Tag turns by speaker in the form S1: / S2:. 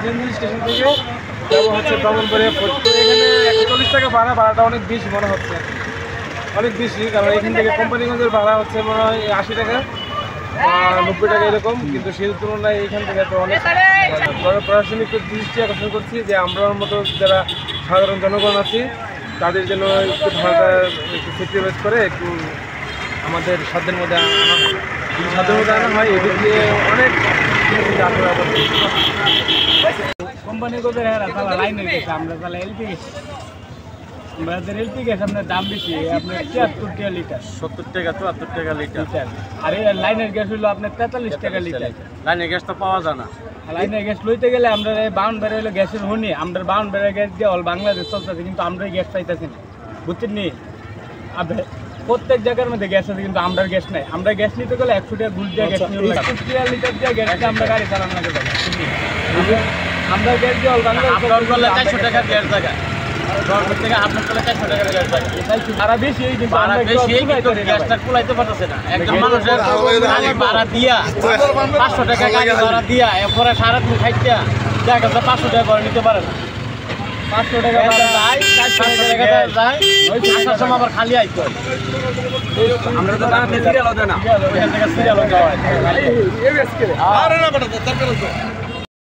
S1: CNG station থেকে যাবো হচ্ছে ব্রাহ্মণবাড়িয়া ফোর্ট। তো এখানে 140 টাকা ভাড়াটা অনেক বেশি মনে হচ্ছে, অনেক বেশি। কারণ এখান থেকে কোম্পানিগঞ্জের ভাড়া হচ্ছে মনে হয় 80 টাকা 90 টাকা এরকম, কিন্তু সেই তুলনায় এখান থেকে তো অনেক। প্রশাসনিক দৃষ্টি আকর্ষণ করছি যে আমরার মতো যারা সাধারণ জনগণ আছি তাদের জন্য একটু ভাড়াটা একটু সেক্রিফাইস করে একটু আমাদের সাধ্যের মধ্যে আনা হয়। যদি সাধ্যের মধ্যে আনা হয় এদিক দিয়ে অনেক
S2: কোম্পানি কোথায় লাইনের গেছে, আমরা তাহলে এলপি গেছি। আমাদের এলপি গ্যাস আপনার দাম বেশি, আপনার 73 টাকা লিটার,
S3: 70 টাকা 74 টাকা লিটার।
S2: আর এই লাইনের গ্যাস হলো আপনার 43 টাকা লিটার।
S3: লাইনের গ্যাস তো পাওয়া যায় না।
S2: লাইনের গ্যাস লইতে গেলে আমরা বাউন্ডারি হলো গ্যাসের হনি, আমরা বাউন্ডারি গ্যাস দিয়ে অল বাংলাদেশ চলতেছে, কিন্তু আমরা গ্যাস পাইতেছি না, বুঝছেন নি? প্রত্যেক জায়গার মধ্যে গ্যাস আছে কিন্তু আমরা গ্যাস নাই। আমরা গ্যাস নিতে গেলে 100 টাকা ঘুষ দিয়ে গ্যাস নিয়ে 50 লিটার দিয়ে গ্যাস দিয়ে আমরা গাড়ি চালানো লাগে। আমরা গ্যাস দিয়ে অল বাংলাদেশ
S3: 400 টাকা গ্যাস জায়গা থেকে আপনার চলে 400 টাকার গ্যাস জায়গা।
S2: ভাড়া বেশি, কিন্তু
S3: গ্যাসটা কুলাইতে পারতেছে না। একজন মানুষের গাড়ি ভাড়া দিয়া 500 টাকা গাড়ি ভাড়া দিয়া এরপরে সারাদিন খাইতে দেখা যাচ্ছে 500 টাকা করে নিতে পারে না।
S2: 500 টাকা
S3: যায়, 500 টাকা যায়, আসার সময় আবার খালি আইতে হয়।
S1: আমরা তো বানাতে সিরিয়াল হতে না,
S3: ওইখান থেকে সিরিয়াল দেওয়া হয়।